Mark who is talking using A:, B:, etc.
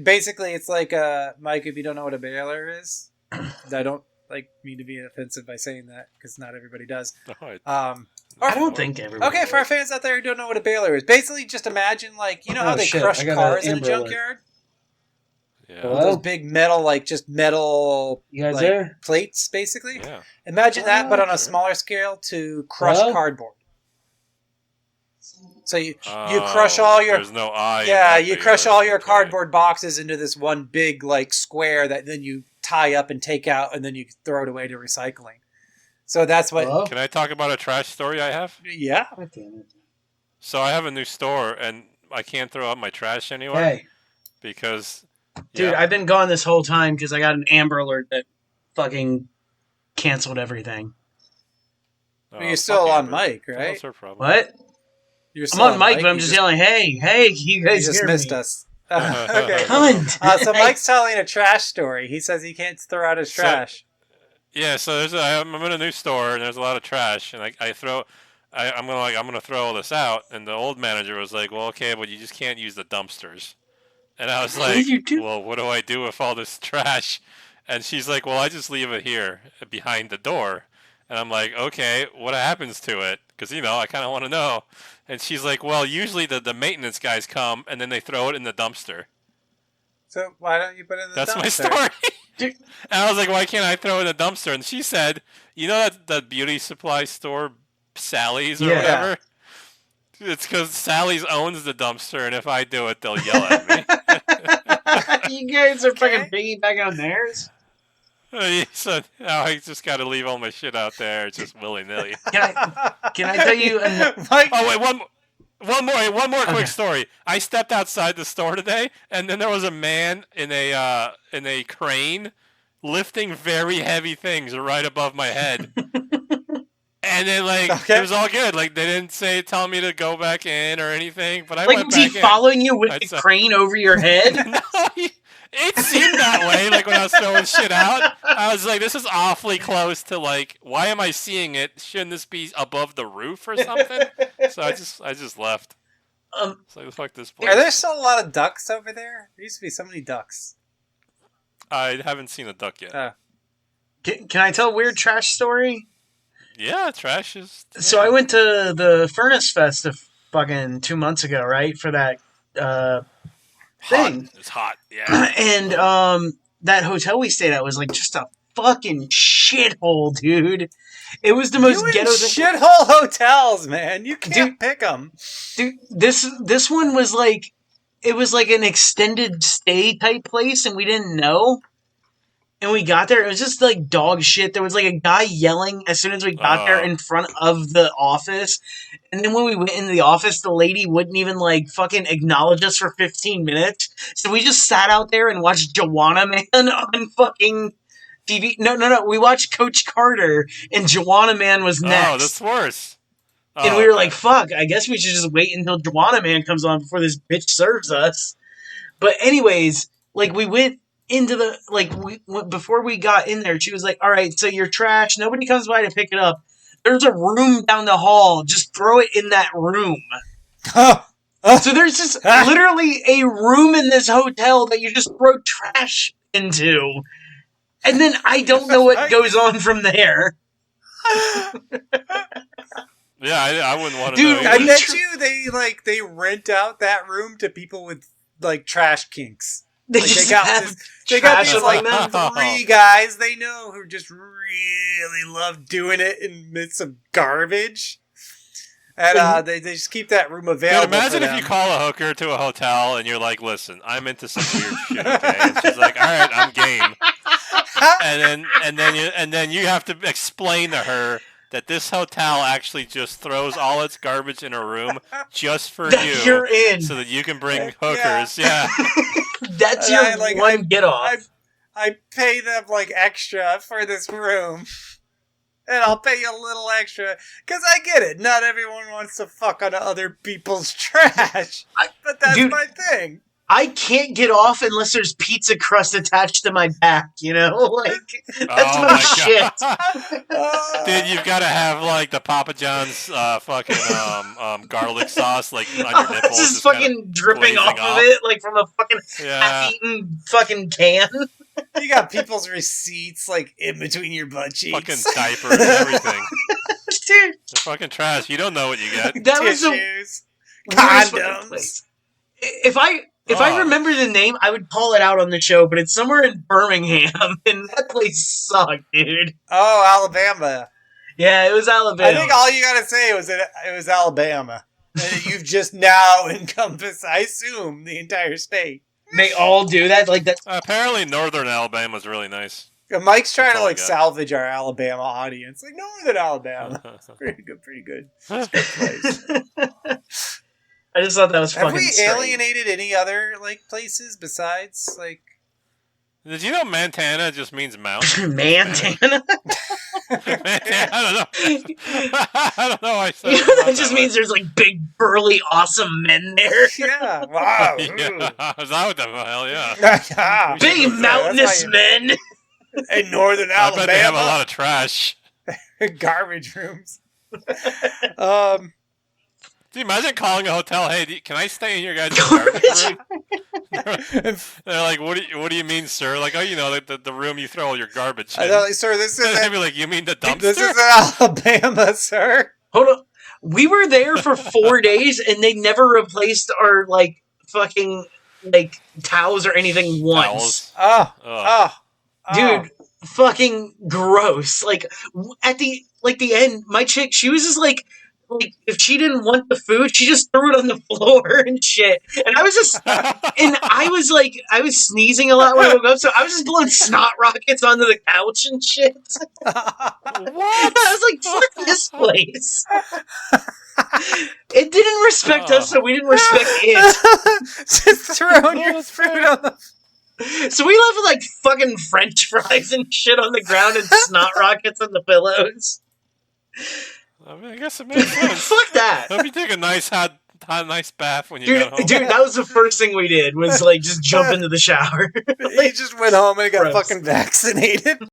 A: basically it's like Mike. If you don't know what a baler is, I don't like mean to be offensive by saying that because not everybody does.
B: No,
A: Or,
C: I don't think everybody.
A: okay, for our fans out there who don't know what a baler is, basically just imagine like you know how they
C: shit,
A: crush
C: I got
A: cars
C: an
A: in a
C: Amber Alert.
A: junkyard.
B: Yeah.
C: Hello?
A: With those big metal, like just metal,
C: You guys
A: like
C: there?
A: plates, basically.
B: Yeah.
A: Imagine that, but on a
B: Sure.
A: smaller scale to crush
C: Hello?
A: cardboard. So you crush all your
B: There's no eye.
A: yeah,
B: in that
A: you crush
B: baler.
A: all your
B: Okay.
A: cardboard boxes into this one big like square that then you tie up and take out, and then you throw it away to recycling. So that's what.
C: Hello?
B: Can I talk about a trash story I have?
A: Yeah.
C: God damn it.
B: So I have a new store, and I can't throw out my trash anywhere
C: Hey,
B: because.
C: dude,
B: Yeah.
C: I've been gone this whole time because I got an Amber Alert that fucking canceled everything.
B: Oh,
A: You're
B: fuck
A: still on
B: Amber.
A: mic,
B: That's
A: right?
B: her problem.
C: What?
A: You're
C: I'm
A: still
C: on mic, but I'm
A: You
C: just yelling, hey, can you
A: You
C: guys
A: just
C: hear
A: missed
C: me?
A: us. Okay.
C: Cunt.
A: So Mike's telling a trash story. He says he can't throw out his trash.
B: Yeah, so I'm in a new store and there's a lot of trash, and I'm gonna throw all this out, and the old manager was like, "Well, okay, but you just can't use the dumpsters." And I was
C: What
B: like,
C: did you do?
B: "Well, what do I do with all this trash?" And she's like, "Well, I just leave it here behind the door." And I'm like, "Okay, what happens to it?" Because I kind of want to know. And she's like, "Well, usually the maintenance guys come and then they throw it in the dumpster."
A: So why don't you put it in the
B: That's
A: dumpster?
B: my story.
C: Dude.
B: And I was like, why can't I throw it in the dumpster? And she said, you know that beauty supply store, Sally's or
C: Yeah.
B: whatever? It's because Sally's owns the dumpster, and if I do it, they'll yell at me.
C: You guys are
A: Okay.
C: fucking piggybacking on theirs?
B: So now I just got to leave all my shit out there just willy-nilly.
C: Can I tell you
A: Mike,
B: Oh, wait, one more
C: Okay.
B: quick story. I stepped outside the store today, and then there was a man in a crane lifting very heavy things right above my head. And then
A: Okay.
B: it was all good. Like they didn't tell me to go back in or anything, but I
C: like,
B: went
C: was he
B: back in.
C: following you with
B: I'd
C: the
B: say-
C: crane over your head?
B: No, it seemed that way. Like when I was throwing shit out, I was like, "This is awfully close to like, why am I seeing it? Shouldn't this be above the roof or something?" So I just left. It's like, fuck this place.
A: are there still a lot of ducks over there? There used to be so many ducks.
B: I haven't seen a duck yet.
C: Can I tell a weird trash story?
B: Yeah, trash is.
C: So I went to the Furnace Fest fucking 2 months ago, right? For that thing.
B: Hot. It's hot. Yeah.
C: And that hotel we stayed at was like just a fucking shithole, dude. It was the most
A: You
C: ghetto
A: in
C: thing.
A: shithole hotels, man. You can't pick them.
C: Dude, this one was like, it was like an extended stay type place, and we didn't know. And we got there, it was just like dog shit. There was like a guy yelling as soon as we got there in front of the office. And then when we went into the office, the lady wouldn't even like fucking acknowledge us for 15 minutes. So we just sat out there and watched Joanna Man on fucking TV. No. We watched Coach Carter, and Joanna Man was next.
B: Oh, that's worse.
C: And we were like, fuck, I guess we should just wait until Joanna Man comes on before this bitch serves us. But anyways, like, we went into the, like, before we got in there, she was like, all right, so your trash, nobody comes by to pick it up. There's a room down the hall. Just throw it in that room. So there's just literally a room in this hotel that you just throw trash into. And then I don't know what goes on from there.
B: Yeah, I wouldn't want to
C: Dude,
B: know.
A: I
B: either.
A: bet you they rent out that room to people with like trash kinks.
C: They
A: Like,
C: just
A: they got
C: have
A: this, they got
C: trash
A: these
C: like
A: like
C: that.
A: three guys they know who just really love doing it in midst of garbage, and they just keep that room available.
B: Dude, imagine
A: for
B: if
A: them.
B: you call a hooker to a hotel and you're like, "Listen, I'm into some weird shit." Okay, and she's like, "All right, I'm game." And then you have to explain to her that this hotel actually just throws all its garbage in a room just for
C: that
B: you,
C: you're in.
B: so that you can bring
A: Yeah.
B: hookers. Yeah.
C: That's
A: And
C: your
A: I, like,
C: one get off.
A: I pay them like extra for this room. And I'll pay you a little extra. Because I get it. Not everyone wants to fuck on other people's trash. But that's
C: Dude,
A: my thing.
C: I can't get off unless there's pizza crust attached to my back, Like, that's my shit.
B: Dude, you've got to have, like, the Papa John's fucking garlic sauce, like, on your nipples.
C: Just fucking dripping off of it, like, from a fucking half-eaten fucking can.
A: You got people's receipts, like, in between your butt cheeks.
B: Fucking diapers and everything.
C: Dude.
B: They're fucking trash. You don't know what you get.
C: That
A: Tissues.
C: was
A: Condoms.
C: If I remember the name, I would call it out on the show, but it's somewhere in Birmingham, and that place sucked, dude.
A: Oh, Alabama.
C: Yeah, it was Alabama.
A: I think all you gotta say was it was Alabama. And you've just now encompassed, I assume, the entire state.
C: They all do that, like that.
B: Apparently, northern Alabama is really nice.
A: Mike's trying to like salvage our Alabama audience, like northern Alabama. Pretty good. It's a good place.
C: I just thought that was fucking.
A: Have we
C: strange.
A: alienated any other like places besides like?
B: Did you know Montana just means mountain?
C: Montana?
B: I don't know. I don't know why I said
C: that just means there's like big, burly, awesome men there.
A: Yeah. Wow.
B: Yeah. Is that what the hell? Yeah.
A: Yeah.
C: Big mountainous men.
A: In northern Alabama.
B: I bet they have a lot of trash.
A: Garbage rooms.
B: Dude, imagine calling a hotel, hey, can I stay in your guys' garbage room? They're like, what do you mean, sir? Like, oh, the room you throw all your garbage in.
A: I know, sir, this is...
B: They'd be like, you mean the dumpster?
A: This is Alabama, sir.
C: Hold on. We were there for 4 days, and they never replaced our, like, fucking, like, towels or anything once. Dude, fucking gross. Like, at the end, my chick, she was just like, if she didn't want the food, she just threw it on the floor and shit. And I was just, I was sneezing a lot when I woke up, so I was just blowing snot rockets onto the couch and shit.
B: What?
C: I was like, fuck this place. It didn't respect us, so we didn't respect it.
A: Just throwing your food on the...
C: So we left with, like, fucking French fries and shit on the ground and snot rockets on the pillows.
B: I mean, I guess it makes sense.
C: Fuck that.
B: Hope you take a nice nice bath when you get home.
C: Dude, that was the first thing we did, was, like, just jump into the shower.
A: He just went home and got fucking vaccinated.